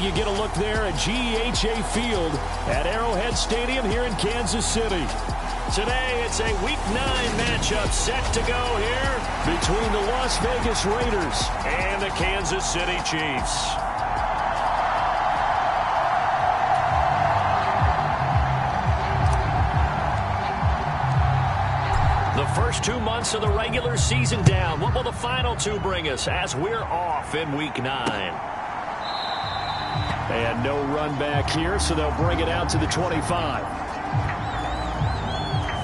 You get a look there at GEHA Field at Arrowhead Stadium here in Kansas City. Today, it's a Week 9 matchup set to go here between the Las Vegas Raiders and the Kansas City Chiefs. The first 2 months of the regular season down. What will the final 2 bring us as we're off in Week 9? And no run back here, so they'll bring it out to the 25.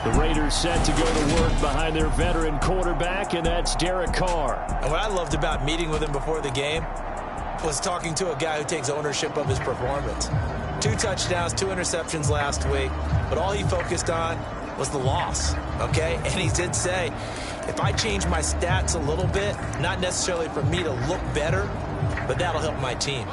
The Raiders set to go to work behind their veteran quarterback, and that's Derek Carr. And what I loved about meeting with him before the game was talking to a guy who takes ownership of his performance. 2 touchdowns, 2 interceptions last week, but all he focused on was the loss, okay? And he did say, if I change my stats a little bit, not necessarily for me to look better, but that'll help my team.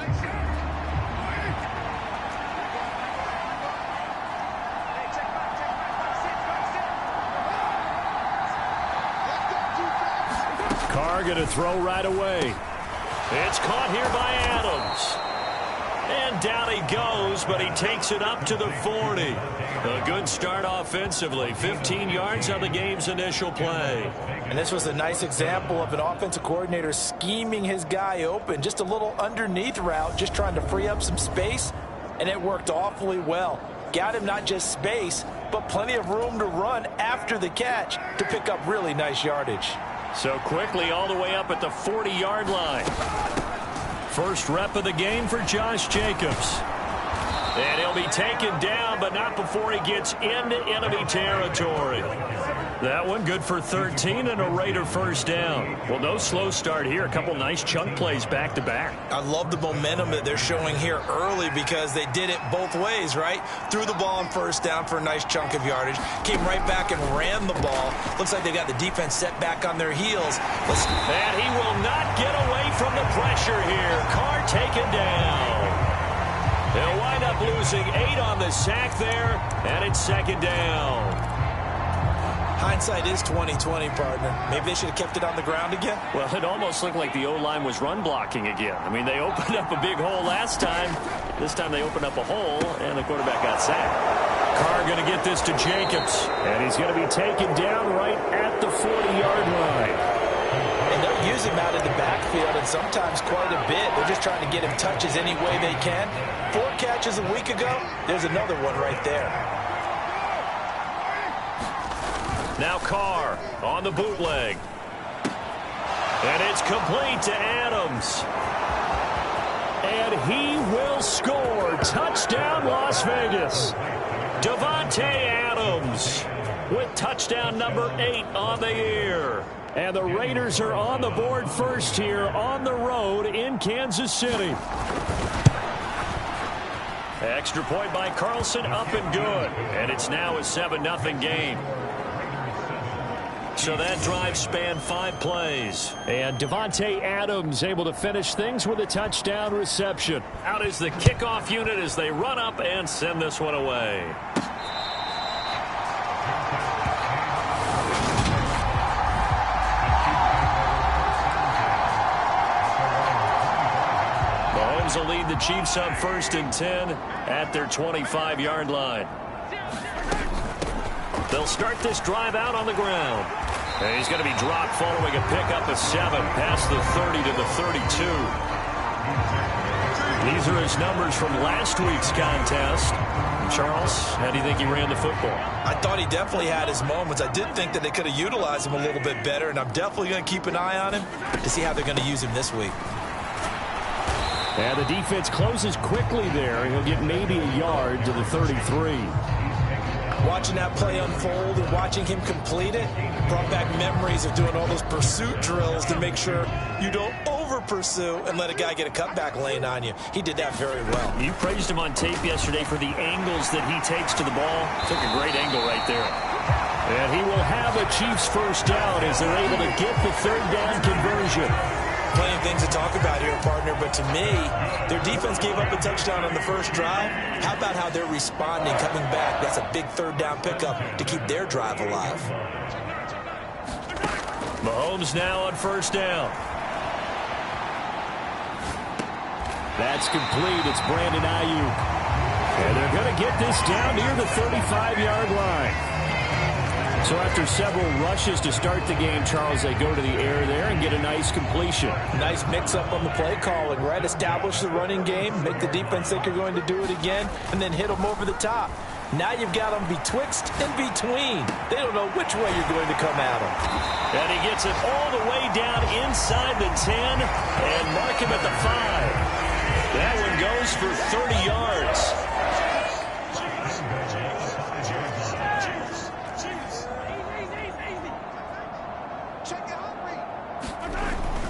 Carr going to throw right away. It's caught here by Adams. And down he goes, but he takes it up to the 40. A good start offensively. 15 yards on the game's initial play. And this was a nice example of an offensive coordinator scheming his guy open. Just a little underneath route, just trying to free up some space, and it worked awfully well. Got him not just space, but plenty of room to run after the catch to pick up really nice yardage. So quickly all the way up at the 40-yard line. First rep of the game for Josh Jacobs. And he'll be taken down, but not before he gets into enemy territory. That one good for 13 and a Raider first down. Well, no slow start here. A couple nice chunk plays back-to-back. I love the momentum that they're showing here early because they did it both ways, right? Threw the ball on first down for a nice chunk of yardage. Came right back and ran the ball. Looks like they got the defense set back on their heels. And he will not get away from the pressure here. Carr taken down. They'll wind up losing 8 on the sack there, and it's second down. Hindsight is 20/20, partner. Maybe they should have kept it on the ground again. Well, it almost looked like the O-line was run blocking again. I mean, they opened up a big hole last time. This time they opened up a hole, and the quarterback got sacked. Carr going to get this to Jacobs, and he's going to be taken down right at the 40-yard line. And they'll use him out in the backfield, and sometimes quite a bit. They're just trying to get him touches any way they can. 4 catches a week ago, there's another one right there. Now Carr on the bootleg. And it's complete to Adams. And he will score. Touchdown, Las Vegas. Davante Adams with touchdown number 8 on the year. And the Raiders are on the board first here on the road in Kansas City. Extra point by Carlson, up and good. And it's now a 7-0 game. So that drive spanned 5 plays. And Davante Adams able to finish things with a touchdown reception. Out is the kickoff unit as they run up and send this one away. Mahomes will lead the Chiefs on 1st and 10 at their 25-yard line. They'll start this drive out on the ground. And he's going to be dropped following a pickup of 7 past the 30 to the 32. These are his numbers from last week's contest. Charles, how do you think he ran the football? I thought he definitely had his moments. I did think that they could have utilized him a little bit better, and I'm definitely going to keep an eye on him to see how they're going to use him this week. And the defense closes quickly there. He'll get maybe a yard to the 33. Watching that play unfold and watching him complete it brought back memories of doing all those pursuit drills to make sure you don't over-pursue and let a guy get a cutback lane on you. He did that very well. You praised him on tape yesterday for the angles that he takes to the ball. Took a great angle right there. And he will have a Chiefs first down as they're able to get the 3rd down conversion. Plenty of things to talk about here, partner, but to me, their defense gave up a touchdown on the first drive. How about how they're responding, coming back? That's a big 3rd down pickup to keep their drive alive. Mahomes now on 1st down. That's complete. It's Brandon Ayuk. And they're going to get this down near the 35-yard line. So after several rushes to start the game, Charles, they go to the air there and get a nice completion. Nice mix-up on the play calling, right? Establish the running game, make the defense think you're going to do it again, and then hit them over the top. Now you've got them betwixt and between. They don't know which way you're going to come at them. And he gets it all the way down inside the 10 and mark him at the 5. That one goes for 30 yards.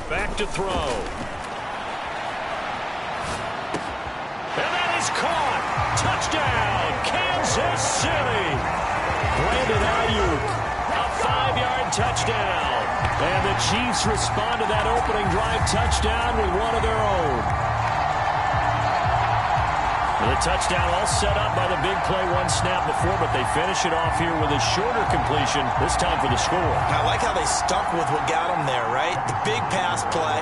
Back to throw. And that is caught. Touchdown, Kansas City. Brandon Ayuk, a 5-yard touchdown. And the Chiefs respond to that opening drive touchdown with one of their own. The touchdown all set up by the big play one snap before, but they finish it off here with a shorter completion, this time for the score. I like how they stuck with what got them there, right? The big pass play,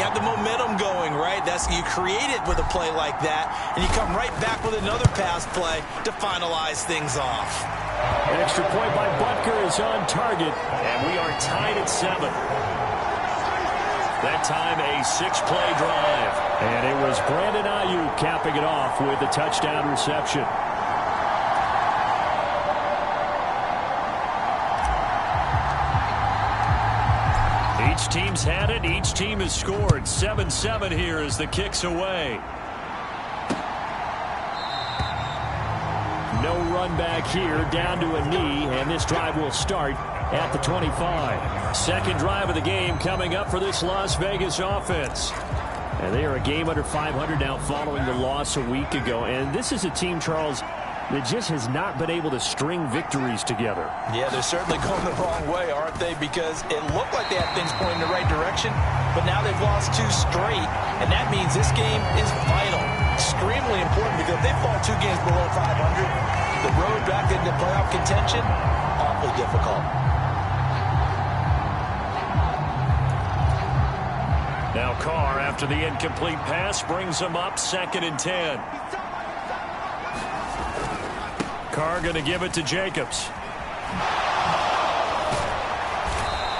got the momentum going, right? That's you create it with a play like that, and you come right back with another pass play to finalize things off. An extra point by Butker is on target, and we are tied at 7. That time a 6-play drive. And it was Brandon Ayuk capping it off with the touchdown reception. Each team's had it. Each team has scored. 7-7 here as the kick's away. No run back here, down to a knee, and this drive will start at the 25. Second drive of the game coming up for this Las Vegas offense. And they are a game under 500 now following the loss a week ago. And this is a team, Charles, that just has not been able to string victories together. Yeah, they're certainly going the wrong way, aren't they? Because it looked like they had things pointing in the right direction, but now they've lost 2 straight. And that means this game is vital, extremely important, because if they fall 2 games below 500, the road back into playoff contention, awfully difficult. Now Carr, after the incomplete pass, brings him up 2nd and 10. Carr going to give it to Jacobs.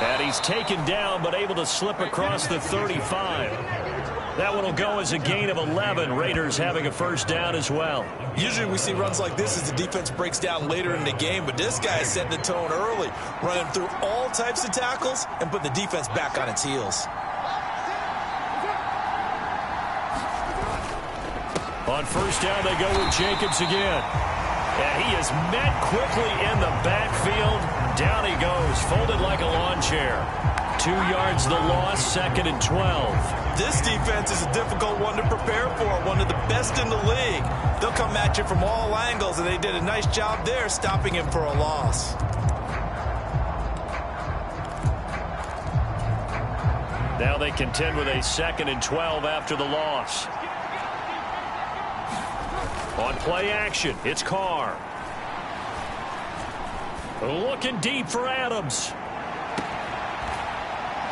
And he's taken down, but able to slip across the 35. That one will go as a gain of 11. Raiders having a first down as well. Usually we see runs like this as the defense breaks down later in the game, but this guy is setting the tone early, running through all types of tackles and put the defense back on its heels. On first down, they go with Jacobs again. And he is met quickly in the backfield. Down he goes, folded like a lawn chair. 2 yards the loss, 2nd and 12. This defense is a difficult one to prepare for, one of the best in the league. They'll come at you from all angles, and they did a nice job there stopping him for a loss. Now they contend with a 2nd and 12 after the loss. On play action, it's Carr. Looking deep for Adams.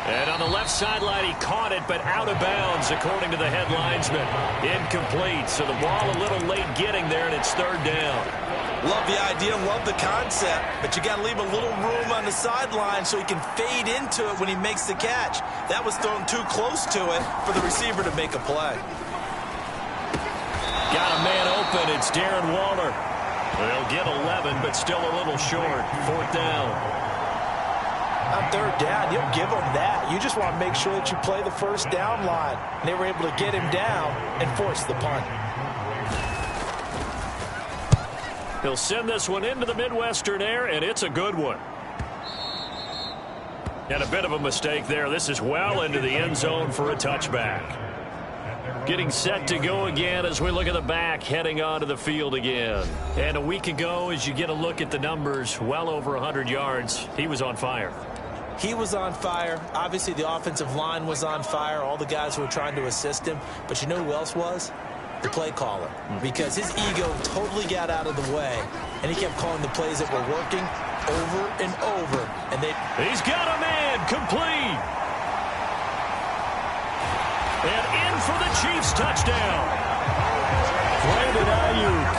And on the left sideline, he caught it, but out of bounds, according to the head linesman. Incomplete, so the ball a little late getting there, and it's 3rd down. Love the idea, love the concept, but you got to leave a little room on the sideline so he can fade into it when he makes the catch. That was thrown too close to it for the receiver to make a play. Got a man open. It's Darren Waller. They'll get 11, but still a little short. 4th down. On 3rd down, you don't give them that. You just want to make sure that you play the first down line. And they were able to get him down and force the punt. He'll send this one into the Midwestern air, and it's a good one. And a bit of a mistake there. This is well into the end zone for a touchback. Getting set to go again as we look at the back, heading onto the field again. And a week ago, as you get a look at the numbers, well over 100 yards, he was on fire. He was on fire. Obviously, the offensive line was on fire, all the guys who were trying to assist him. But you know who else was? The play caller. Because his ego totally got out of the way, and he kept calling the plays that were working over and over. And he's got a man complete. And in for the Chiefs touchdown. Brandon Ayuk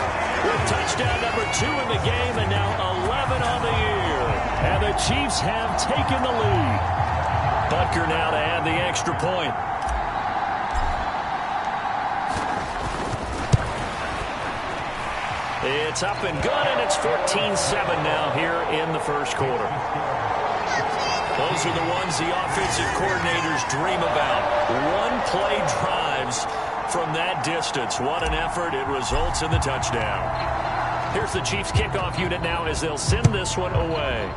with touchdown number 2 in the game, and now 11 on the year. And the Chiefs have taken the lead. Butker now to add the extra point. It's up and good, and it's 14-7 now here in the first quarter. Those are the ones the offensive coordinators dream about. One-play drives from that distance. What an effort. It results in the touchdown. Here's the Chiefs kickoff unit now as they'll send this one away.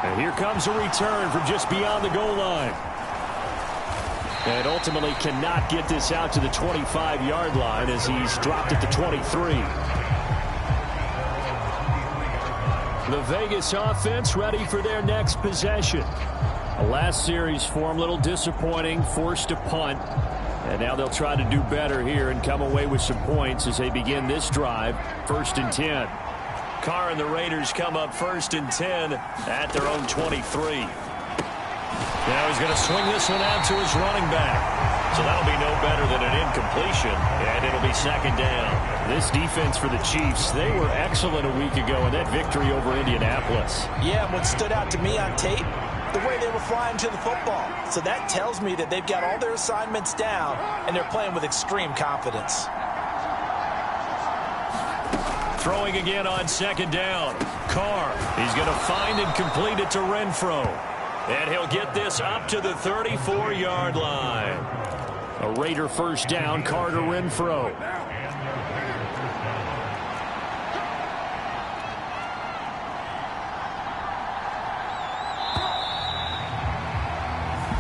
And here comes a return from just beyond the goal line. And ultimately cannot get this out to the 25-yard line as he's dropped at the 23. The Vegas offense ready for their next possession. The last series for them, a little disappointing, forced to punt. And now they'll try to do better here and come away with some points as they begin this drive, 1st and 10. Carr and the Raiders come up 1st and 10 at their own 23. Now he's going to swing this one out to his running back. So that'll be no better than an incompletion, and it'll be 2nd down. This defense for the Chiefs, they were excellent a week ago in that victory over Indianapolis. Yeah, what stood out to me on tape, the way they were flying to the football. So that tells me that they've got all their assignments down, and they're playing with extreme confidence. Throwing again on 2nd down. Carr, he's going to find and complete it to Renfro. And he'll get this up to the 34-yard line. A Raider 1st down, Carr to Renfro.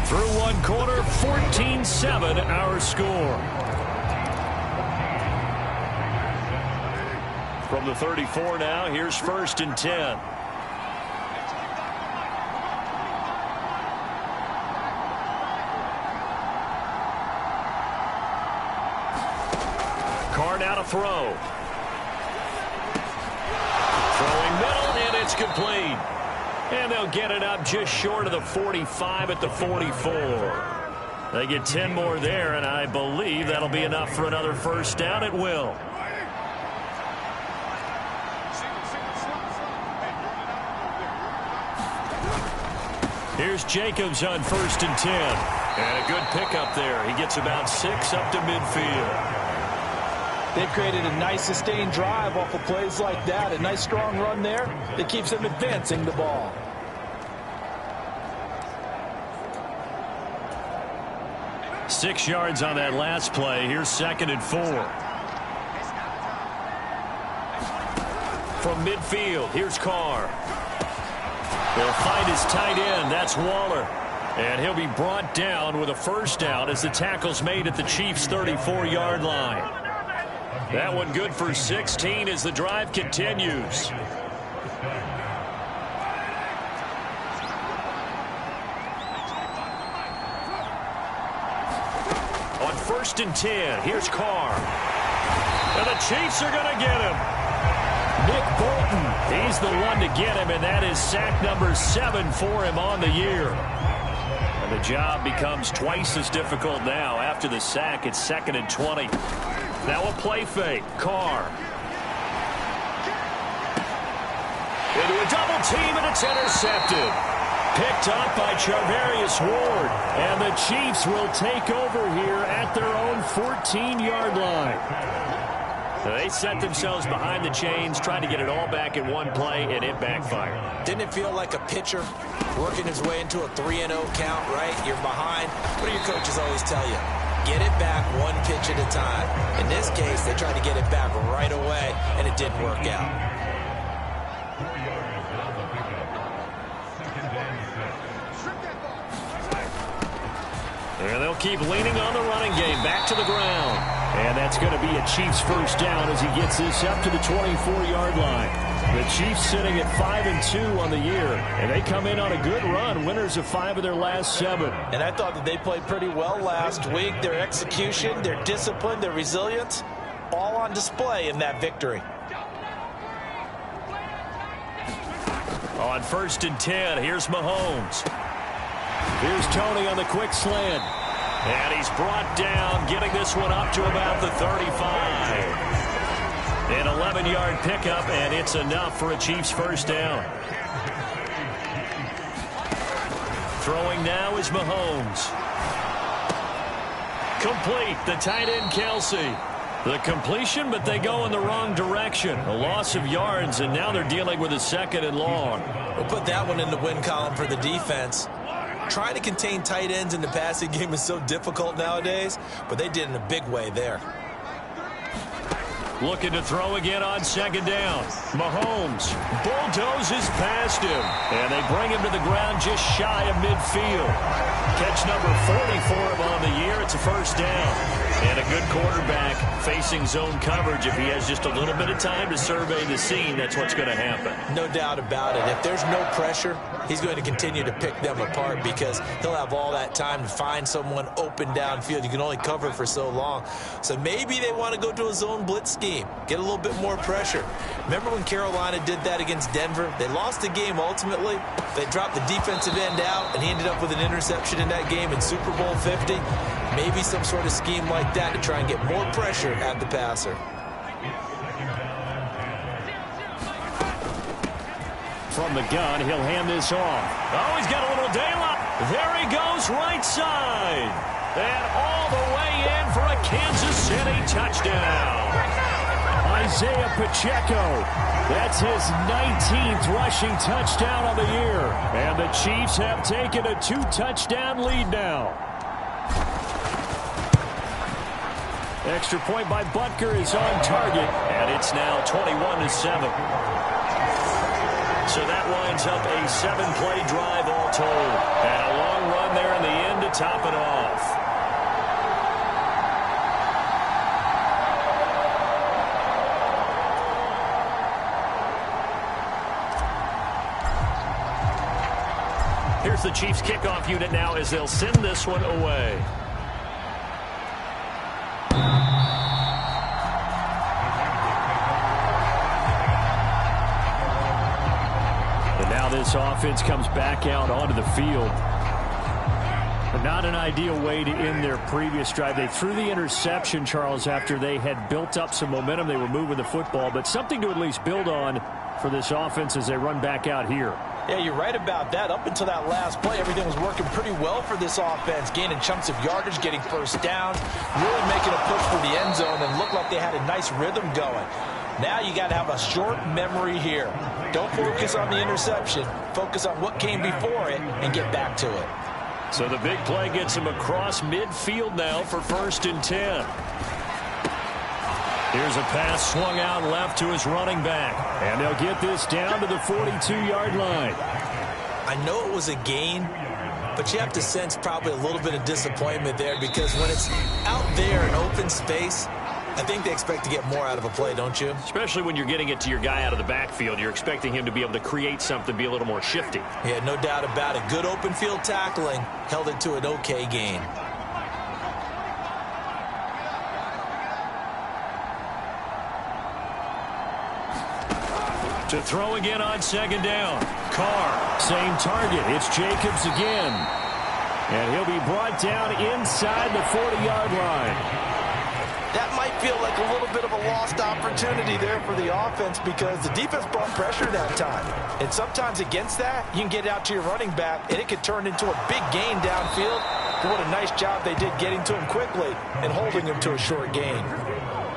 Through one quarter, 14-7 our score. From the 34 now, here's 1st and 10. Carr now to throw. Throwing middle, and it's complete. And they'll get it up just short of the 45 at the 44. They get 10 more there, and I believe that'll be enough for another 1st down. It will. Here's Jacobs on 1st and 10. And a good pickup there. He gets about 6 up to midfield. They've created a nice sustained drive off of plays like that. A nice strong run there that keeps them advancing the ball. Six yards on that last play. Here's 2nd and 4. From midfield, here's Carr. They'll find his tight end. That's Waller. And he'll be brought down with a 1st down as the tackle's made at the Chiefs' 34-yard line. That one good for 16 as the drive continues. On 1st and 10, here's Carr. And the Chiefs are going to get him. Nick Bolton, he's the one to get him, and that is sack number 7 for him on the year. And the job becomes twice as difficult now. After the sack, it's 2nd and 20. Now a play fake. Carr. Into a double team, and it's intercepted. Picked up by Charvarius Ward. And the Chiefs will take over here at their own 14-yard line. They set themselves behind the chains, trying to get it all back in one play, and it backfired. Didn't it feel like a pitcher working his way into a 3-0 count, right? You're behind. What do your coaches always tell you? Get it back one pitch at a time. In this case, they tried to get it back right away, and it didn't work out. And they'll keep leaning on the running game. Back to the ground. And that's going to be a Chiefs 1st down as he gets this up to the 24-yard line. The Chiefs sitting at 5-2 on the year, and they come in on a good run, winners of 5 of their last 7. And I thought that they played pretty well last week. Their execution, their discipline, their resilience, all on display in that victory. On 1st and 10, here's Mahomes. Here's Tony on the quick slant. And he's brought down, getting this one up to about the 35. An 11-yard pickup, and it's enough for a Chiefs first down. Throwing now is Mahomes. Complete, the tight end Kelsey. The completion, but they go in the wrong direction. A loss of yards, and now they're dealing with a second and long. We'll put that one in the win column for the defense. Trying to contain tight ends in the passing game is so difficult nowadays, but they did in a big way there. Looking to throw again on second down. Mahomes bulldozes past him, and they bring him to the ground just shy of midfield. Catch number 40 for him on the year. It's a first down. And a good quarterback facing zone coverage. If he has just a little bit of time to survey the scene, that's what's going to happen. No doubt about it. If there's no pressure, he's going to continue to pick them apart because he'll have all that time to find someone open downfield. You can only cover for so long. So maybe they want to go to a zone blitz scheme, get a little bit more pressure. Remember when Carolina did that against Denver? They lost the game ultimately. They dropped the defensive end out, and he ended up with an interception in that game in Super Bowl 50. Maybe some sort of scheme like that to try and get more pressure at the passer. From the gun, he'll hand this off. Oh, he's got a little daylight. There he goes, right side. And all the way in for a Kansas City touchdown. Isaiah Pacheco. That's his 19th rushing touchdown of the year. And the Chiefs have taken a 2-touchdown lead now. Extra point by Butker is on target, and it's now 21-7. So that winds up a 7-play drive all told. And a long run there in the end to top it off. Here's the Chiefs kickoff unit now as they'll send this one away. This offense comes back out onto the field. Not an ideal way to end their previous drive. They threw the interception, Charles, after they had built up some momentum. They were moving the football, but something to at least build on for this offense as they run back out here. Yeah, you're right about that. Up until that last play, everything was working pretty well for this offense, gaining chunks of yardage, getting first downs, really making a push for the end zone, and looked like they had a nice rhythm going. Now you got to have a short memory here. Don't focus on the interception. Focus on what came before it and get back to it. So the big play gets him across midfield now for 1st and 10. Here's a pass swung out left to his running back. And they'll get this down to the 42-yard line. I know it was a gain, but you have to sense probably a little bit of disappointment there because when it's out there in open space, I think they expect to get more out of a play, don't you? Especially when you're getting it to your guy out of the backfield. You're expecting him to be able to create something, be a little more shifty. Yeah, no doubt about it. Good open field tackling held it to an okay gain. To throw again on second down. Carr, same target. It's Jacobs again. And he'll be brought down inside the 40-yard line. That might feel like a little bit of a lost opportunity there for the offense because the defense brought pressure that time. And sometimes against that, you can get out to your running back, and it could turn into a big gain downfield. But what a nice job they did getting to him quickly and holding him to a short gain.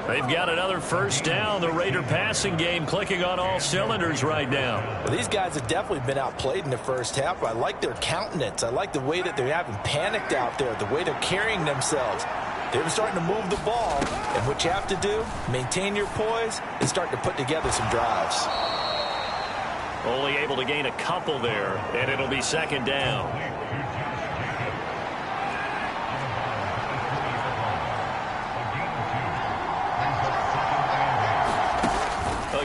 They've got another first down. The Raider passing game clicking on all cylinders right now. Well, these guys have definitely been outplayed in the first half. I like their countenance. I like the way that they haven't panicked out there, the way they're carrying themselves. They're starting to move the ball, and what you have to do, maintain your poise, and start to put together some drives. Only able to gain a couple there, and it'll be second down.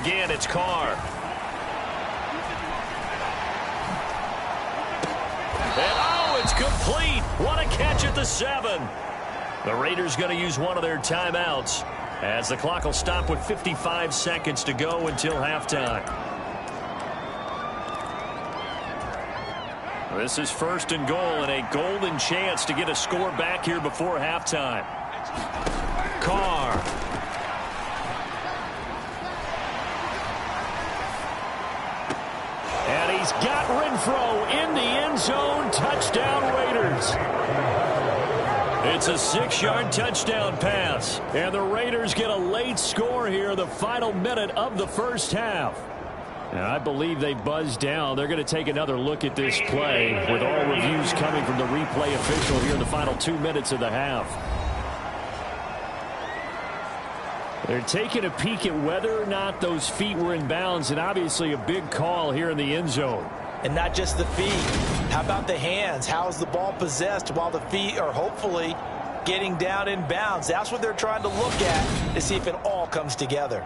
Again, it's Carr. And oh, it's complete. What a catch at the 7. The Raiders going to use one of their timeouts as the clock will stop with 55 seconds to go until halftime. This is 1st and goal and a golden chance to get a score back here before halftime. Carr. And he's got Renfrow in the end zone. Touchdown, Raiders. It's a 6-yard touchdown pass. And the Raiders get a late score here, the final minute of the first half. And I believe they buzzed down. They're going to take another look at this play with all reviews coming from the replay official here in the final 2 minutes of the half. They're taking a peek at whether or not those feet were in bounds, and obviously a big call here in the end zone. And not just the feet. How about the hands? How is the ball possessed while the feet are hopefully getting down in bounds? That's what they're trying to look at to see if it all comes together.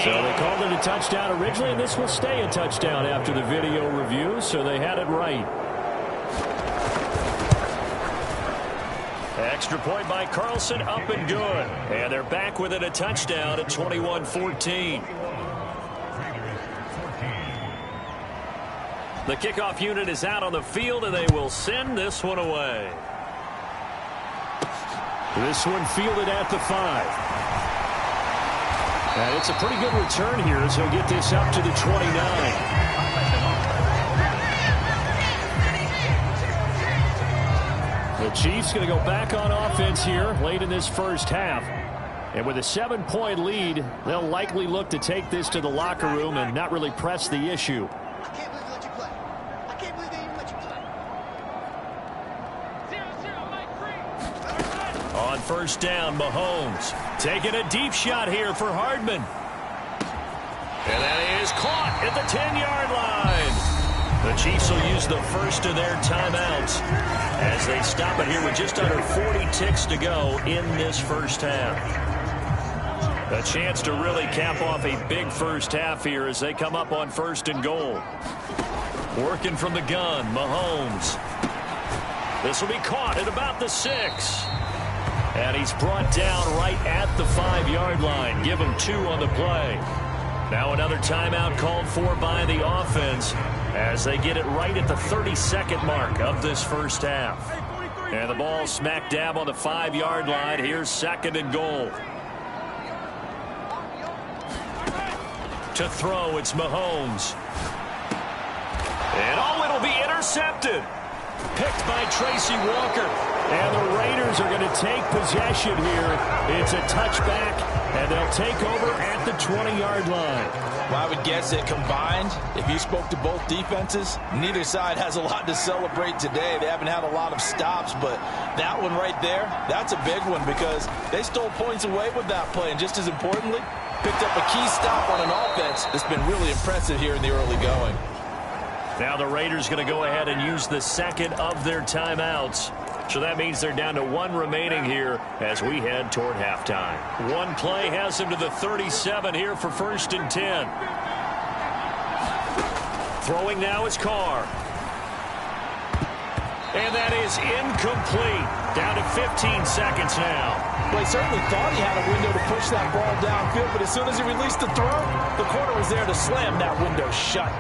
So they called it a touchdown originally, and this will stay a touchdown after the video review, so they had it right. Extra point by Carlson, up and good. And they're back with it, a touchdown at 21-14. The kickoff unit is out on the field, and they will send this one away. This one fielded at the 5. And it's a pretty good return here as he'll get this up to the 29. The Chiefs going to go back on offense here late in this first half. And with a 7-point lead, they'll likely look to take this to the locker room and not really press the issue. I can't believe they let you play. I can't believe they even let you play. 0-0, on first down, Mahomes taking a deep shot here for Hardman. And that is caught at the 10-yard line. The Chiefs will use the first of their timeouts as they stop it here with just under 40 ticks to go in this first half. A chance to really cap off a big first half here as they come up on 1st and goal. Working from the gun, Mahomes. This will be caught at about the 6. And he's brought down right at the 5-yard line. Give him 2 on the play. Now another timeout called for by the offense as they get it right at the 32nd mark of this first half. And the ball smack dab on the 5-yard line. Here's 2nd and goal. To throw, it's Mahomes. And oh, it'll be intercepted. Picked by Tracy Walker. And the Raiders are going to take possession here. It's a touchback, and they'll take over at the 20-yard line. Well, I would guess that combined, if you spoke to both defenses, neither side has a lot to celebrate today. They haven't had a lot of stops, but that one right there, that's a big one because they stole points away with that play. And just as importantly, picked up a key stop on an offense that's been really impressive here in the early going. Now the Raiders going to go ahead and use the second of their timeouts. So that means they're down to 1 remaining here as we head toward halftime. One play has them to the 37 here for 1st and 10. Throwing now is Carr. And that is incomplete. Down to 15 seconds now. Well, he certainly thought he had a window to push that ball downfield, but as soon as he released the throw, the corner was there to slam that window shut.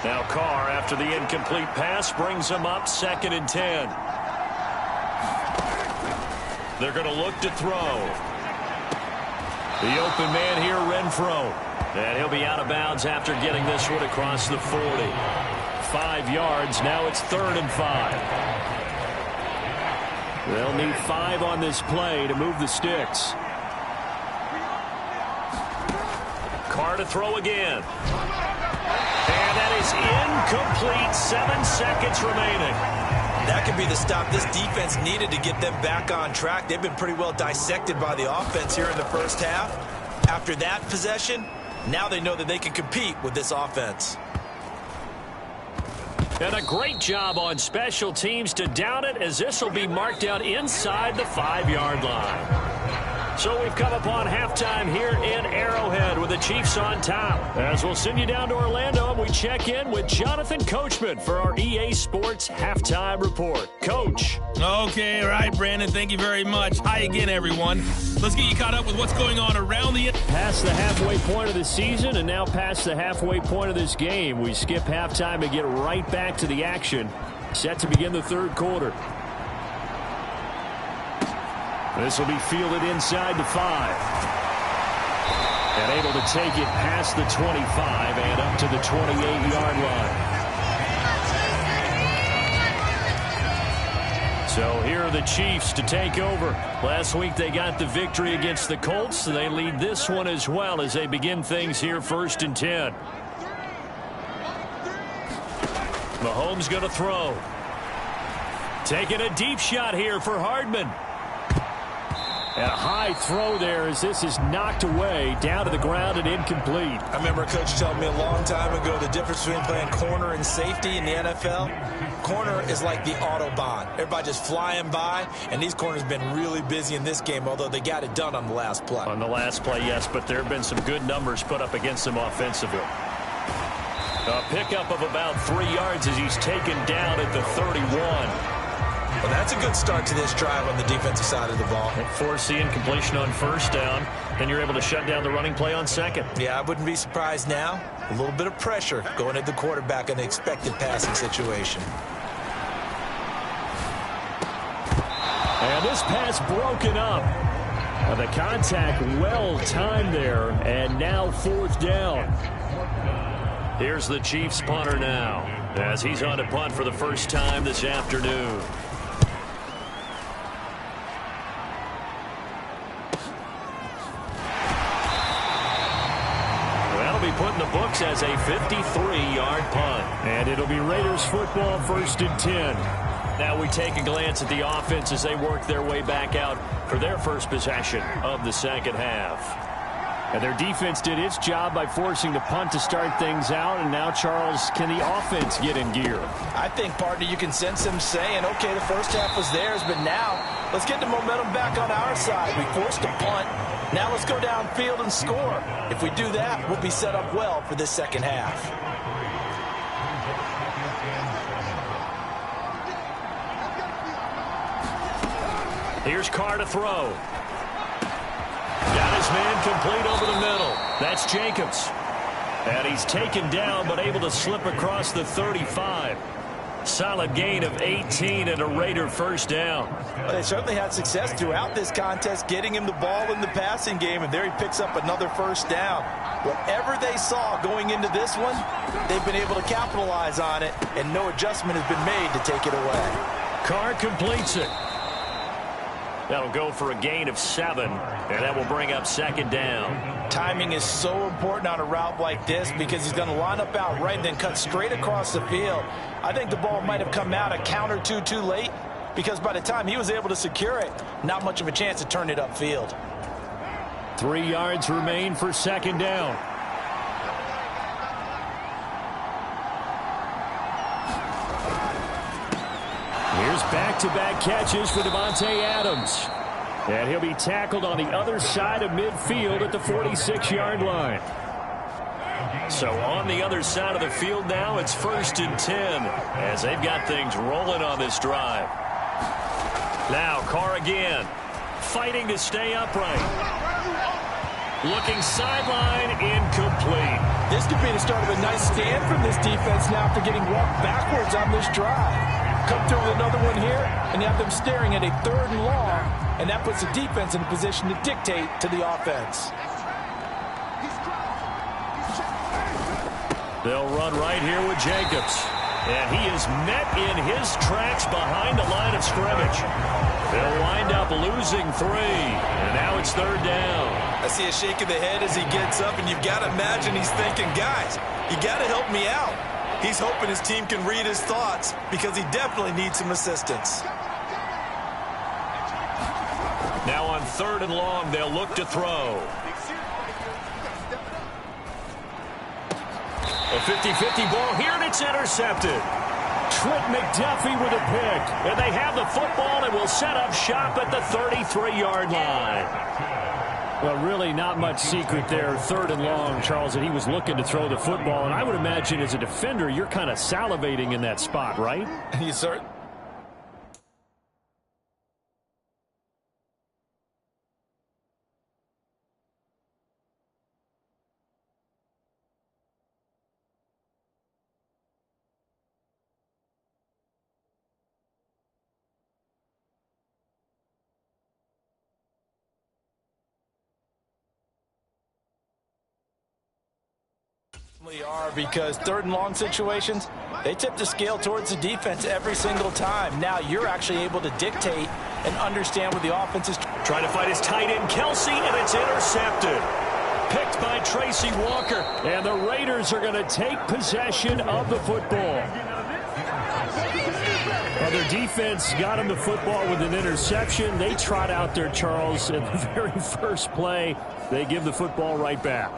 Now Carr, after the incomplete pass, brings him up 2nd and 10. They're going to look to throw. The open man here, Renfrow. And he'll be out of bounds after getting this one across the 40. 5 yards. Now it's 3rd and 5. They'll need 5 on this play to move the sticks. Carr to throw again. And that is incomplete. 7 seconds remaining. That could be the stop this defense needed to get them back on track. They've been pretty well dissected by the offense here in the first half. After that possession, now they know that they can compete with this offense. And a great job on special teams to down it as this will be marked out inside the 5-yard line. So we've come upon halftime here in Arrowhead with the Chiefs on top. As we'll send you down to Orlando, and we check in with Jonathan Coachman for our EA Sports Halftime Report. Coach. Okay, all right, Brandon. Thank you very much. Hi again, everyone. Let's get you caught up with what's going on around the... Past the halfway point of the season and now past the halfway point of this game. We skip halftime and get right back to the action. Set to begin the third quarter. This will be fielded inside the 5. And able to take it past the 25 and up to the 28-yard line. So here are the Chiefs to take over. Last week they got the victory against the Colts, and they lead this one as well as they begin things here 1st and 10. Mahomes going to throw. Taking a deep shot here for Hardman. And a high throw there as this is knocked away down to the ground and incomplete. I remember a coach telling me a long time ago the difference between playing corner and safety in the NFL. Corner is like the Autobahn. Everybody just flying by, and these corners have been really busy in this game, although they got it done on the last play. On the last play, yes, but there have been some good numbers put up against them offensively. A pickup of about 3 yards as he's taken down at the 31. Well, that's a good start to this drive on the defensive side of the ball. Force the incompletion on 1st down. Then you're able to shut down the running play on 2nd. Yeah, I wouldn't be surprised now. A little bit of pressure going at the quarterback in the expected passing situation. And this pass broken up. The contact well timed there, and now 4th down. Here's the Chiefs punter now as he's on to punt for the first time this afternoon. Be put in the books as a 53-yard punt. And it'll be Raiders football 1st and 10. Now we take a glance at the offense as they work their way back out for their first possession of the second half. And their defense did its job by forcing the punt to start things out. And now, Charles, can the offense get in gear? I think, partner, you can sense them saying, okay, the first half was theirs, but now let's get the momentum back on our side. We forced a punt. Now let's go downfield and score. If we do that, we'll be set up well for this second half. Here's Carr to throw. Got his man complete over the middle. That's Jacobs. And he's taken down but able to slip across the 35. Solid gain of 18 and a Raider first down. Well, they certainly had success throughout this contest, getting him the ball in the passing game, and there he picks up another first down. Whatever they saw going into this one, they've been able to capitalize on it, and no adjustment has been made to take it away. Carr completes it. That'll go for a gain of 7, and that will bring up 2nd down. Timing is so important on a route like this because he's going to line up out right and then cut straight across the field. I think the ball might have come out a count or two too late because by the time he was able to secure it, not much of a chance to turn it upfield. 3 yards remain for 2nd down. Here's back-to-back catches for Devontae Adams. And he'll be tackled on the other side of midfield at the 46-yard line. So on the other side of the field now, it's 1st and 10 as they've got things rolling on this drive. Now Carr again, fighting to stay upright. Looking sideline, incomplete. This could be the start of a nice stand from this defense now after getting walked backwards on this drive. Come through with another one here, and you have them staring at a 3rd and long, and that puts the defense in a position to dictate to the offense. They'll run right here with Jacobs. And he is met in his tracks behind the line of scrimmage. They'll wind up losing 3. And now it's 3rd down. I see a shake of the head as he gets up, and you've got to imagine he's thinking, guys, you got to help me out. He's hoping his team can read his thoughts because he definitely needs some assistance. Now on 3rd and long, they'll look to throw. A 50-50 ball here, and it's intercepted. Trent McDuffie with a pick. And they have the football and will set up shop at the 33-yard line. Well, really not much secret there. 3rd and long, Charles, and he was looking to throw the football. And I would imagine as a defender, you're kind of salivating in that spot, right? You certainly. Are because 3rd and long situations, they tip the scale towards the defense every single time. Now you're actually able to dictate and understand what the offense is trying to fight his tight end Kelsey, and it's intercepted. Picked by Tracy Walker, and the Raiders are going to take possession of the football. Well, their defense got him the football with an interception. They trot out there, Charles, in the very first play. They give the football right back.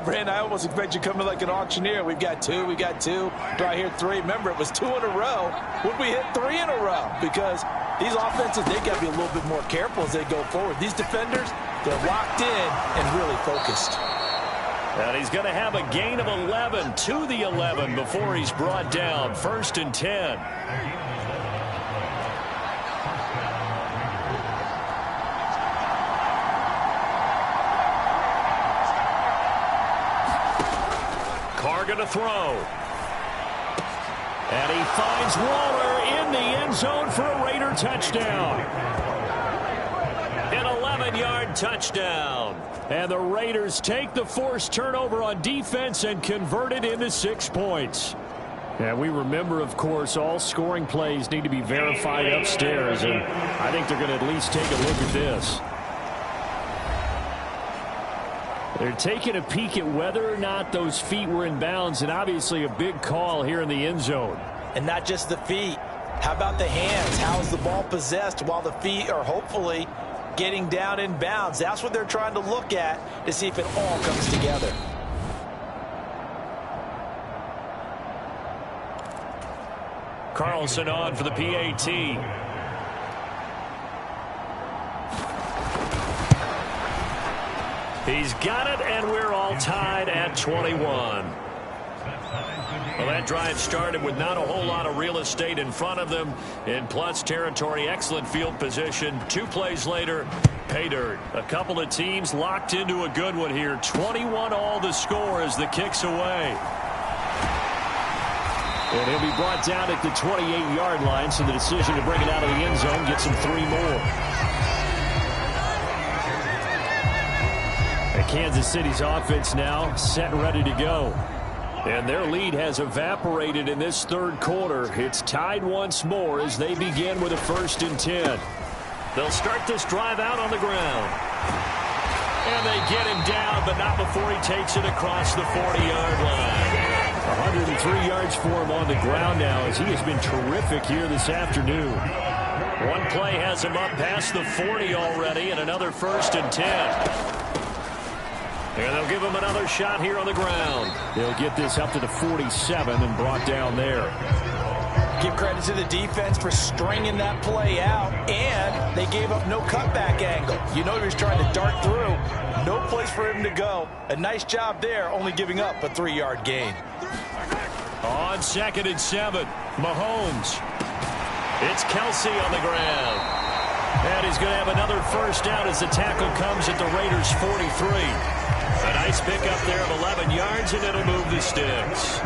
Brandon, I almost expect you coming like an auctioneer. We've got 2, we got 2. Do I hear 3? Remember, it was 2 in a row. Would we hit 3 in a row? Because these offenses, they got to be a little bit more careful as they go forward. These defenders, they're locked in and really focused. And he's going to have a gain of 11 to the 11 before he's brought down. 1st and 10. Going to throw. And he finds Waller in the end zone for a Raider touchdown. An 11-yard touchdown. And the Raiders take the forced turnover on defense and convert it into 6 points. And we remember, of course, all scoring plays need to be verified upstairs. And I think they're going to at least take a look at this. They're taking a peek at whether or not those feet were in bounds, and obviously a big call here in the end zone. And not just the feet. How about the hands? How is the ball possessed while the feet are hopefully getting down in bounds? That's what they're trying to look at to see if it all comes together. Carlson on for the PAT. He's got it, and we're all tied at 21. Well, that drive started with not a whole lot of real estate in front of them. In plus territory, excellent field position. 2 plays later, pay dirt. A couple of teams locked into a good one here. 21 all the score as the kick's away. And he'll be brought down at the 28-yard line, so the decision to bring it out of the end zone gets him 3 more. Kansas City's offense now set and ready to go. And their lead has evaporated in this 3rd quarter. It's tied once more as they begin with a 1st and 10. They'll start this drive out on the ground. And they get him down, but not before he takes it across the 40-yard line. 103 yards for him on the ground now as he has been terrific here this afternoon. One play has him up past the 40 already, and another 1st and 10. And they'll give him another shot here on the ground. They'll get this up to the 47 and brought down there. Give credit to the defense for stringing that play out, and they gave up no cutback angle. You know he was trying to dart through. No place for him to go. A nice job there, only giving up a 3-yard gain. On 2nd and 7, Mahomes. It's Kelsey on the ground. And he's going to have another 1st down as the tackle comes at the Raiders' 43. A nice pickup there of 11 yards, and it'll move the sticks.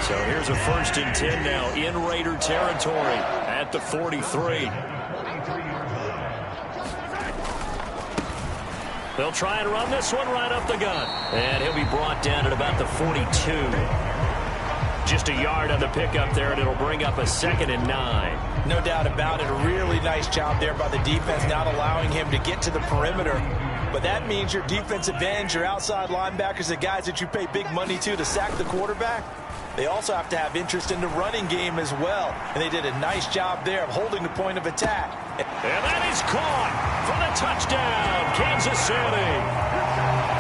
So here's a 1st and 10 now in Raider territory at the 43. They'll try and run this one right up the gun. And he'll be brought down at about the 42. Just a yard on the pickup there, and it'll bring up a 2nd and 9. No doubt about it. A really nice job there by the defense, not allowing him to get to the perimeter. But that means your defensive ends, your outside linebackers, the guys that you pay big money to sack the quarterback, they also have to have interest in the running game as well. And they did a nice job there of holding the point of attack. And that is caught for the touchdown, Kansas City.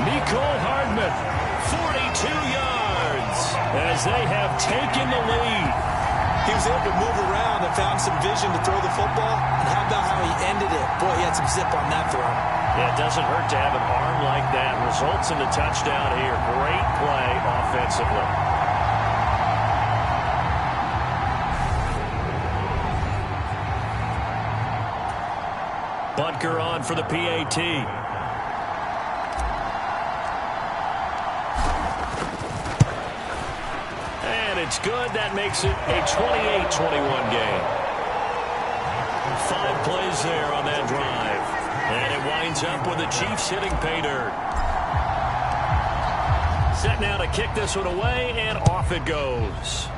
Nicole Hardman, 42 yards, as they have taken the lead. He was open move around and found some vision to throw the football. And how about how he ended it? Boy, he had some zip on that throw. Yeah, it doesn't hurt to have an arm like that. Results in the touchdown here. Great play offensively. Butker on for the PAT. And it's good. That makes it a 28-21 game. 5 plays there on that drive. And it winds up with the Chiefs hitting pay dirt. Set now to kick this one away, and off it goes.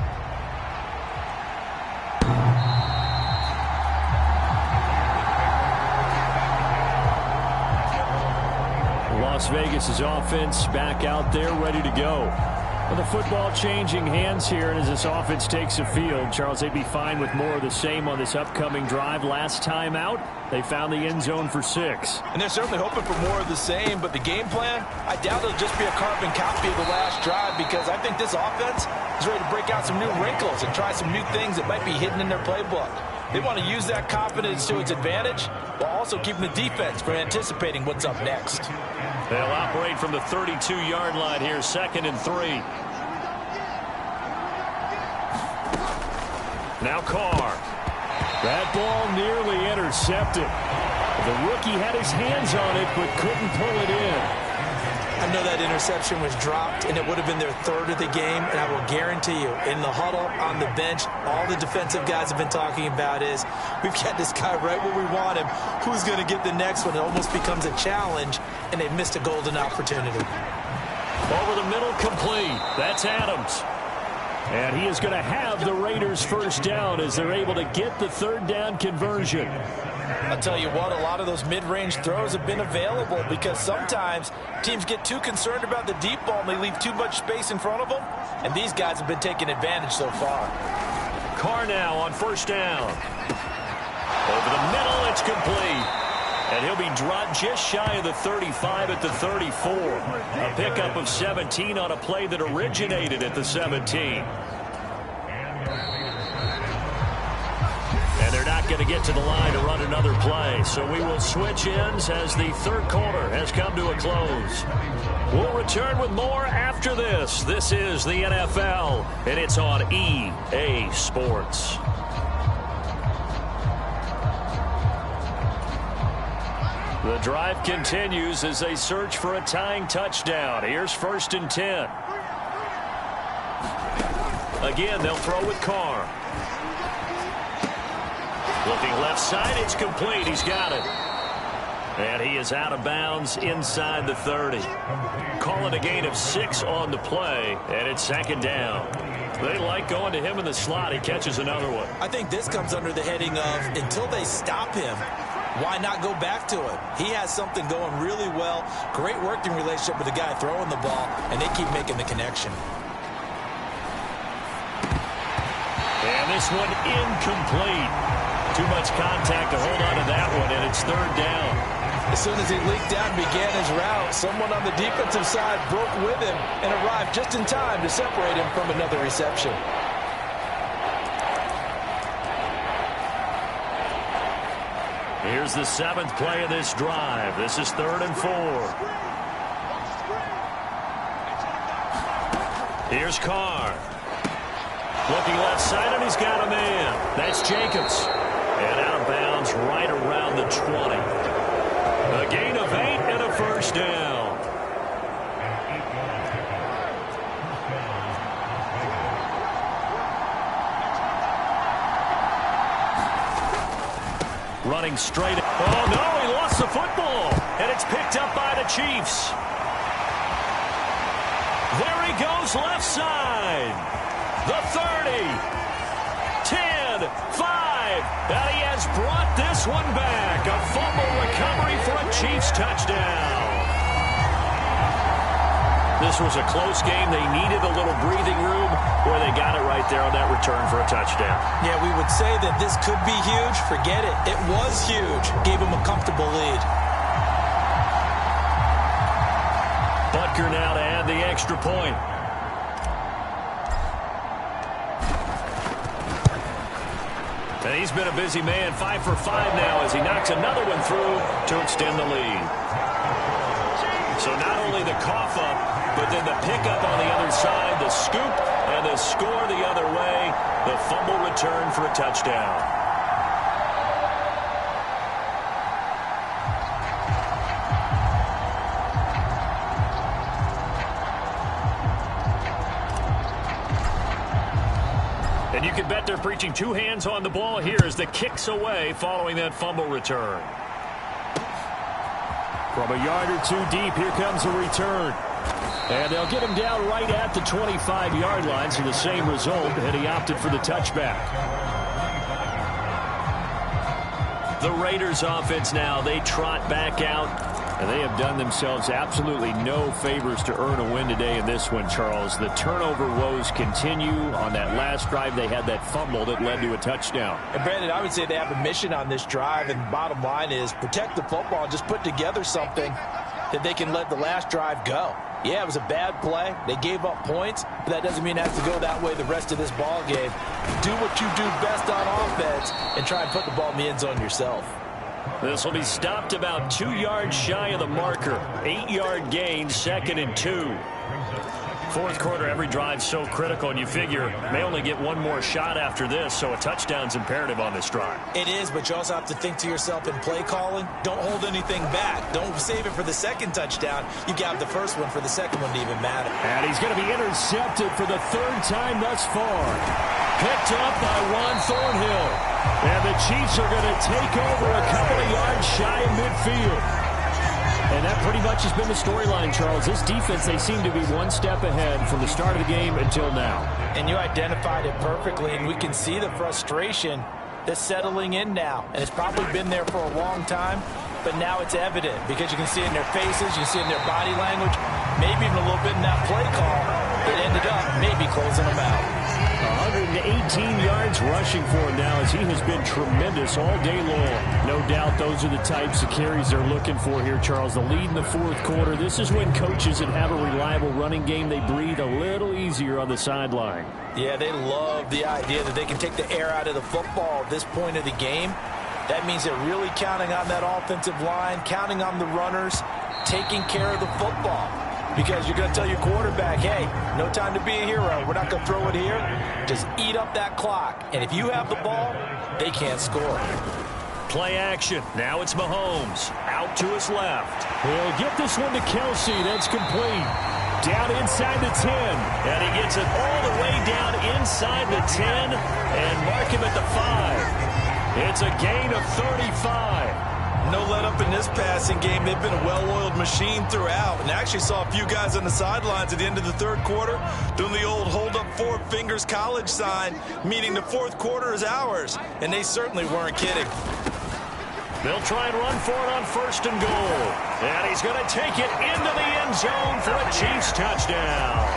Las Vegas' offense back out there ready to go. With the football changing hands here, and as this offense takes the field, Charles, they'd be fine with more of the same on this upcoming drive. Last time out, they found the end zone for 6. And they're certainly hoping for more of the same, but the game plan, I doubt it'll just be a carbon copy of the last drive, because I think this offense is ready to break out some new wrinkles and try some new things that might be hidden in their playbook. They want to use that confidence to its advantage while also keeping the defense from anticipating what's up next. They'll operate from the 32-yard line here, 2nd and 3. Now Carr. That ball nearly intercepted. The rookie had his hands on it but couldn't pull it in. I know that interception was dropped, and it would have been their 3rd of the game, and I will guarantee you, in the huddle, on the bench, all the defensive guys have been talking about is, we've got this guy right where we want him. Who's going to get the next one? It almost becomes a challenge, and they've missed a golden opportunity. Over the middle, complete. That's Adams. And he is going to have the Raiders first down as they're able to get the 3rd down conversion. I'll tell you what, a lot of those mid-range throws have been available because sometimes teams get too concerned about the deep ball and they leave too much space in front of them, and these guys have been taking advantage so far. Carr now on 1st down. Over the middle, it's complete. And he'll be dropped just shy of the 35 at the 34. A pickup of 17 on a play that originated at the 17. And they're not going to get to the line to run another play. So we will switch ends as the 3rd quarter has come to a close. We'll return with more after this. This is the NFL, and it's on EA Sports. The drive continues as they search for a tying touchdown. Here's 1st and 10. Again, they'll throw with Carr. Looking left side, it's complete. He's got it. And he is out of bounds inside the 30. Call it a gain of 6 on the play, and it's 2nd down. They like going to him in the slot. He catches another one. I think this comes under the heading of, until they stop him, why not go back to it? He has something going really well. Great working relationship with the guy throwing the ball, and they keep making the connection. And this one incomplete. Too much contact to hold on to that one, and it's 3rd down. As soon as he leaked out and began his route, someone on the defensive side broke with him and arrived just in time to separate him from another reception. Here's the 7th play of this drive. This is 3rd and 4. Here's Carr. Looking left side, and he's got a man. That's Jacobs. And out of bounds right around the 20. A gain of 8 and a 1st down. Running straight. Oh, no, he lost the football. And it's picked up by the Chiefs. There he goes left side. The 30. 10, 5. And he has brought this one back. A fumble recovery for a Chiefs touchdown. This was a close game. They needed a little breathing room. Boy, they got it right there on that return for a touchdown. Yeah, we would say that this could be huge. Forget it. It was huge. Gave him a comfortable lead. Butker now to add the extra point. And he's been a busy man, 5 for 5 now as he knocks another one through to extend the lead. So not only the cough up, but then the pickup on the other side, the scoop, and the score the other way, the fumble return for a touchdown. And you can bet they're preaching two hands on the ball here as the kick's away following that fumble return. From a yard or two deep, here comes a return. And they'll get him down right at the 25-yard line, so the same result, and he opted for the touchback. The Raiders offense now, they trot back out. And they have done themselves absolutely no favors to earn a win today in this one, Charles. The turnover woes continue. On that last drive, they had that fumble that led to a touchdown. And Brandon, I would say they have a mission on this drive, and the bottom line is protect the football and just put together something that they can let the last drive go. Yeah, it was a bad play. They gave up points, but that doesn't mean it has to go that way the rest of this ball game. Do what you do best on offense and try and put the ball in the end zone yourself. This will be stopped about 2 yards shy of the marker. 8-yard gain, 2nd and 2. Fourth quarter, every drive so critical, and you figure may only get one more shot after this, so a touchdown's imperative on this drive. It is, but you also have to think to yourself in play calling, don't hold anything back. Don't save it for the second touchdown. You got the first one for the second one to even matter. And he's going to be intercepted for the third time thus far. Picked up by Juan Thornhill. And the Chiefs are going to take over a couple of yards shy of midfield. And that pretty much has been the storyline, Charles. This defense, they seem to be one step ahead from the start of the game until now. And you identified it perfectly, and we can see the frustration that's settling in now. And it's probably been there for a long time, but now it's evident because you can see it in their faces, you can see it in their body language, maybe even a little bit in that play call that ended up maybe closing them out. 118 yards rushing for him now as he has been tremendous all day long. No doubt those are the types of carries they're looking for here, Charles. The lead in the fourth quarter. This is when coaches that have a reliable running game, they breathe a little easier on the sideline. Yeah, they love the idea that they can take the air out of the football at this point of the game. That means they're really counting on that offensive line, counting on the runners, taking care of the football. Because you're going to tell your quarterback, hey, no time to be a hero. We're not going to throw it here. Just eat up that clock. And if you have the ball, they can't score. Play action. Now it's Mahomes. Out to his left. He'll get this one to Kelsey. That's complete. Down inside the 10. And he gets it all the way down inside the 10 and mark him at the 5. It's a gain of 35. No let up in this passing game. They've been a well-oiled machine throughout. And actually saw a few guys on the sidelines at the end of the third quarter doing the old hold up 4 fingers college sign, meaning the fourth quarter is ours. And they certainly weren't kidding. They'll try and run for it on 1st and goal. And he's going to take it into the end zone for a Chiefs touchdown.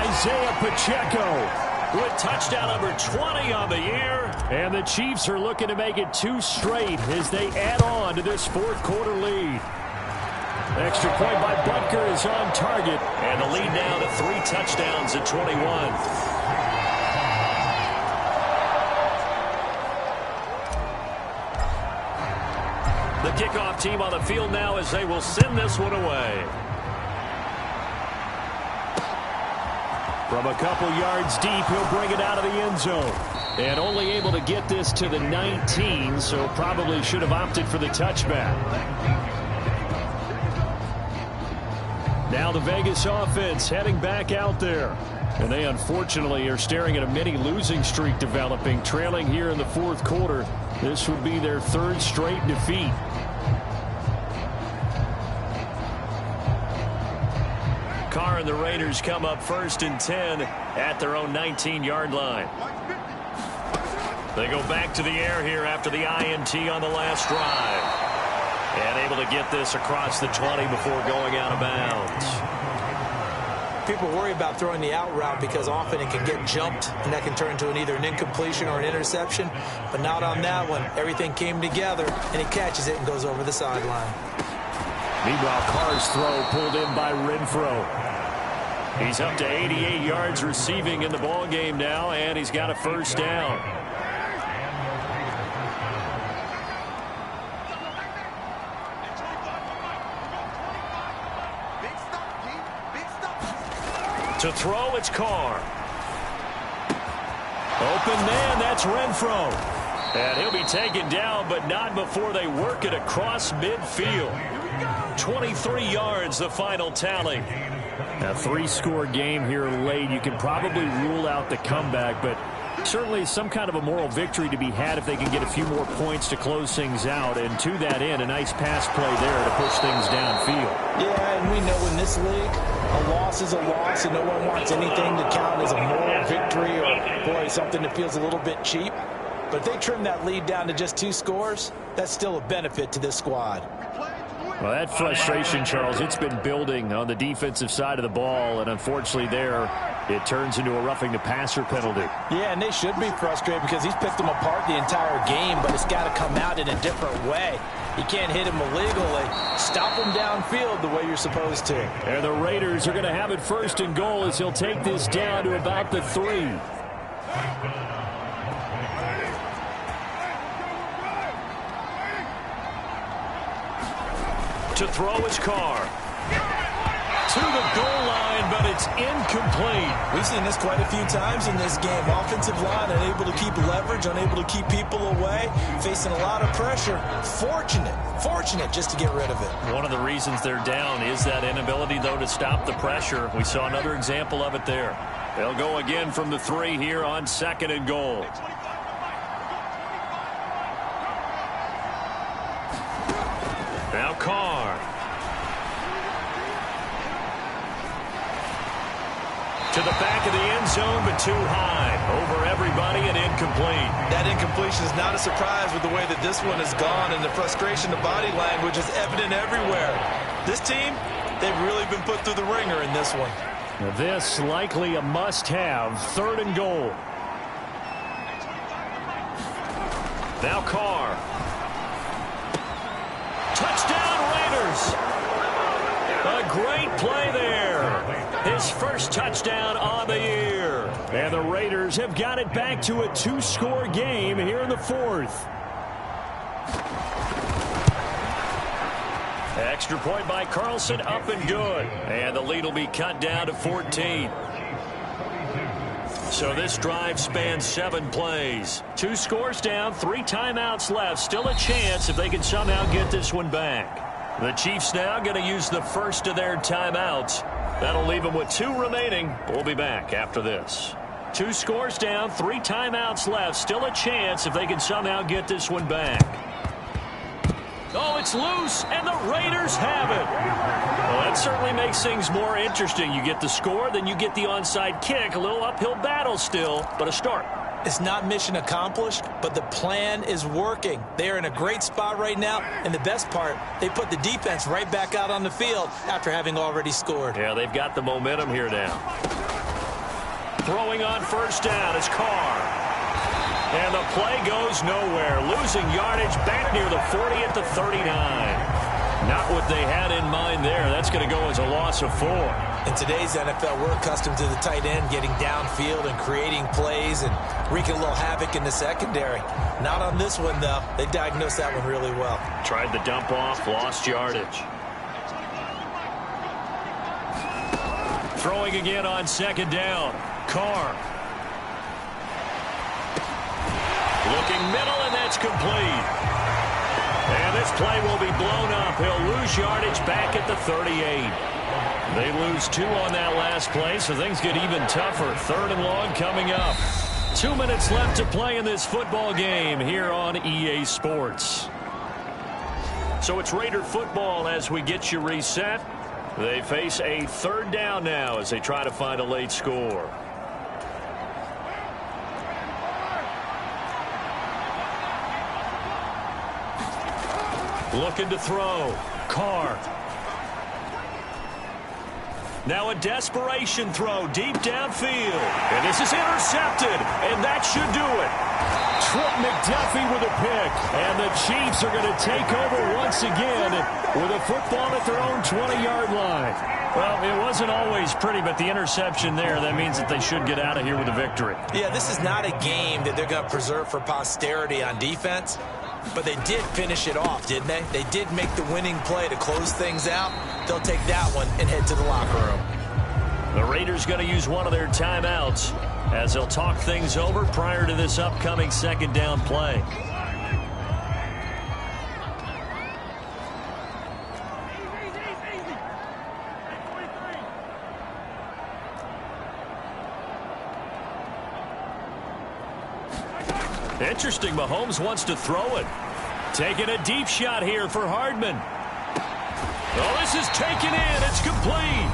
Isaiah Pacheco with touchdown number 20 on the year. And the Chiefs are looking to make it 2 straight as they add on to this fourth quarter lead. Extra point by Butker is on target. And the lead now to 3 touchdowns at 21. The kickoff team on the field now as they will send this one away. From a couple yards deep, he'll bring it out of the end zone. And only able to get this to the 19, so probably should have opted for the touchback. Now the Vegas offense heading back out there. And they unfortunately are staring at a mini losing streak developing, trailing here in the fourth quarter. This would be their 3rd straight defeat. Carr and the Raiders come up 1st and 10 at their own 19-yard line. They go back to the air here after the INT on the last drive. And able to get this across the 20 before going out of bounds. People worry about throwing the out route because often it can get jumped, and that can turn into either an incompletion or an interception. But not on that one. Everything came together, and he catches it and goes over the sideline. Meanwhile, Carr's throw pulled in by Renfro. He's up to 88 yards receiving in the ball game now, and he's got a 1st down. To throw, it's Carr. Open man, that's Renfro. And he'll be taken down, but not before they work it across midfield. 23 yards, the final tally. A 3-score game here late. You can probably rule out the comeback, but certainly some kind of a moral victory to be had if they can get a few more points to close things out. And to that end, a nice pass play there to push things downfield. Yeah, and we know in this league, a loss is a loss, and no one wants anything to count as a moral victory or, boy, something that feels a little bit cheap. But if they trim that lead down to just 2 scores, that's still a benefit to this squad. Well, that frustration, Charles, it's been building on the defensive side of the ball, and unfortunately there, it turns into a roughing the passer penalty. Yeah, and they should be frustrated because he's picked them apart the entire game, but it's got to come out in a different way. You can't hit him illegally. Stop him downfield the way you're supposed to. And the Raiders are going to have it 1st and goal as he'll take this down to about the 3. To throw his Carr. To the goal line, but it's incomplete. We've seen this quite a few times in this game. Offensive line unable to keep leverage, unable to keep people away, facing a lot of pressure. Fortunate just to get rid of it. One of the reasons they're down is that inability, though, to stop the pressure. We saw another example of it there. They'll go again from the 3 here on 2nd and goal. Now Carr. To the back of the end zone, but too high. Over everybody and incomplete. That incompletion is not a surprise with the way that this one has gone, and the frustration, the body language is evident everywhere. This team, they've really been put through the ringer in this one. Now this likely a must-have. 3rd and goal. Now Carr. Touchdown Raiders. A great play there. His first touchdown on the year. And the Raiders have got it back to a 2-score game here in the 4th. Extra point by Carlson, up and good. And the lead will be cut down to 14. So this drive spans 7 plays. 2 scores down, 3 timeouts left. Still a chance if they can somehow get this one back. The Chiefs now going to use the first of their timeouts. That'll leave them with 2 remaining. We'll be back after this. 2 scores down, 3 timeouts left. Still a chance if they can somehow get this one back. Oh, it's loose, and the Raiders have it. Well, that certainly makes things more interesting. You get the score, then you get the onside kick. A little uphill battle still, but a start. It's not mission accomplished, but the plan is working. They're in a great spot right now, and the best part, they put the defense right back out on the field after having already scored. Yeah, they've got the momentum here now. Throwing on 1st down is Carr. And the play goes nowhere. Losing yardage back near the 40 at the 39. Not what they had in mind there. That's going to go as a loss of 4. In today's NFL, we're accustomed to the tight end getting downfield and creating plays and wreaking a little havoc in the secondary. Not on this one, though. They diagnosed that one really well. Tried the dump off, lost yardage. Throwing again on 2nd down. Carr. Looking middle, and that's complete. And this play will be blown up. He'll lose yardage back at the 38. They lose 2 on that last play, so things get even tougher. 3rd and long coming up. 2 minutes left to play in this football game here on EA Sports. So it's Raider football as we get you reset. They face a 3rd down now as they try to find a late score. Looking to throw. Carr. Now a desperation throw deep downfield. And this is intercepted. And that should do it. Trent McDuffie with a pick. And the Chiefs are going to take over once again with a football at their own 20-yard line. Well, it wasn't always pretty, but the interception there, that means that they should get out of here with a victory. Yeah, this is not a game that they're going to preserve for posterity on defense. But they did finish it off, didn't they? They did make the winning play to close things out. They'll take that one and head to the locker room. The Raiders going to use one of their timeouts as they'll talk things over prior to this upcoming second down play. Interesting, Mahomes wants to throw it. Taking a deep shot here for Hardman. Oh, this is taken in. It's complete.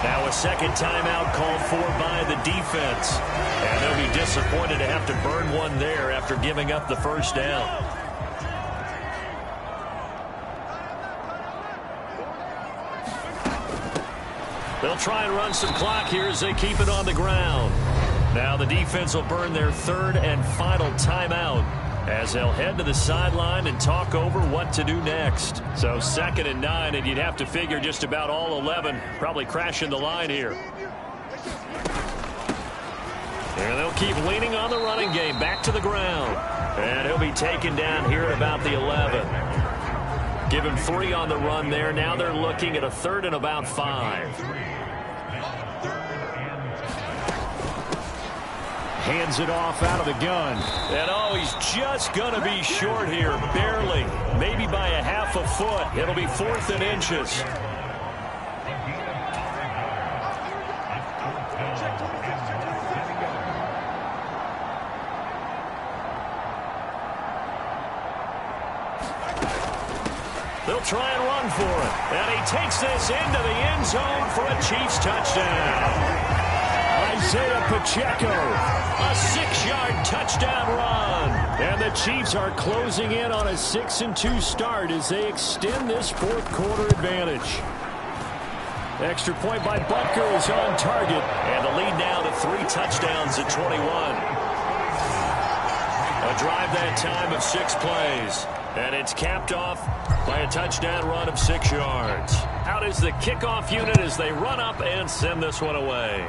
Now a second timeout called for by the defense. And they'll be disappointed to have to burn one there after giving up the first down. They'll try and run some clock here as they keep it on the ground. Now the defense will burn their third and final timeout as they'll head to the sideline and talk over what to do next. So 2nd and 9, and you'd have to figure just about all 11 probably crashing the line here. And they'll keep leaning on the running game back to the ground. And he'll be taken down here at about the 11. Give him 3 on the run there. Now they're looking at a 3rd and about 5. Hands it off out of the gun. And oh, he's just going to be short here, barely. Maybe by a half a foot. It'll be 4th and inches. They'll try and run for it. And he takes this into the end zone for a Chiefs touchdown. Isaiah Pacheco. A 6-yard touchdown run. And the Chiefs are closing in on a 6-2 start as they extend this fourth quarter advantage. Extra point by Butker is on target. And the lead now to 3 touchdowns at 21. A drive that time of 6 plays. And it's capped off by a touchdown run of 6 yards. Out is the kickoff unit as they run up and send this one away.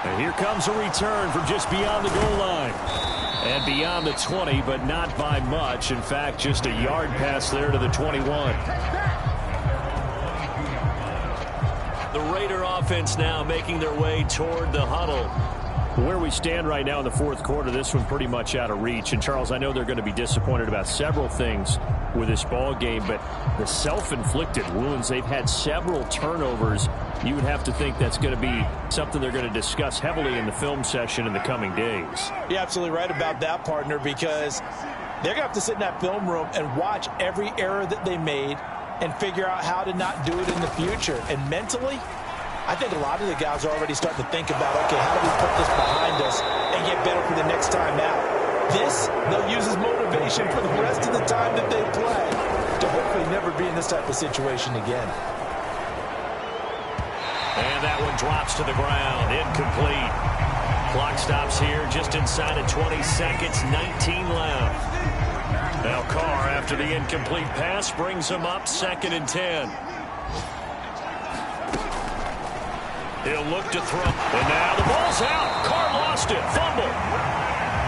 And here comes a return from just beyond the goal line. And beyond the 20, but not by much. In fact, just a yard pass there to the 21. The Raider offense now making their way toward the huddle. Where we stand right now in the fourth quarter, this one pretty much out of reach. And, Charles, I know they're going to be disappointed about several things with this ball game, but the self-inflicted wounds, they've had several turnovers. You would have to think that's going to be something they're going to discuss heavily in the film session in the coming days. You're absolutely right about that, partner, because they're going to have to sit in that film room and watch every error that they made and figure out how to not do it in the future. And mentally, I think a lot of the guys are already starting to think about, okay, how do we put this behind us and get better for the next time out? This, they'll use as motivation for the rest of the time that they play to hopefully never be in this type of situation again. And that one drops to the ground, incomplete. Clock stops here just inside of 20 seconds, 19 left. Now Carr, after the incomplete pass, brings him up 2nd and 10. He'll look to throw. And now the ball's out. Carr lost it. Fumble.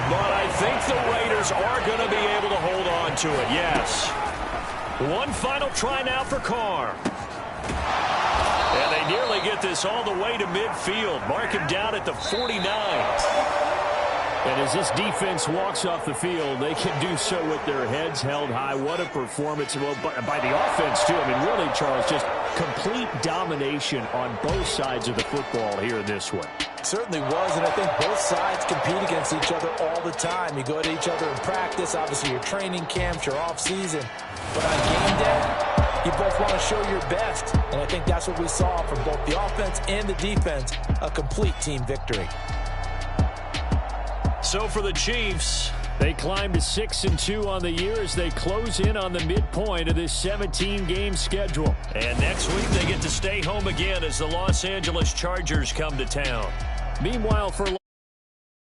But I think the Raiders are going to be able to hold on to it. Yes. One final try now for Carr. And they nearly get this all the way to midfield. Mark him down at the 49. And as this defense walks off the field, they can do so with their heads held high. What a performance by the offense, too. I mean, really, Charles, just complete domination on both sides of the football here in this one. Certainly was, and I think both sides compete against each other all the time. You go to each other in practice, obviously your training camps, your off-season. But on game day, you both want to show your best. And I think that's what we saw from both the offense and the defense, a complete team victory. So for the Chiefs, they climb to 6-2 on the year as they close in on the midpoint of this 17-game schedule. And next week they get to stay home again as the Los Angeles Chargers come to town. Meanwhile, for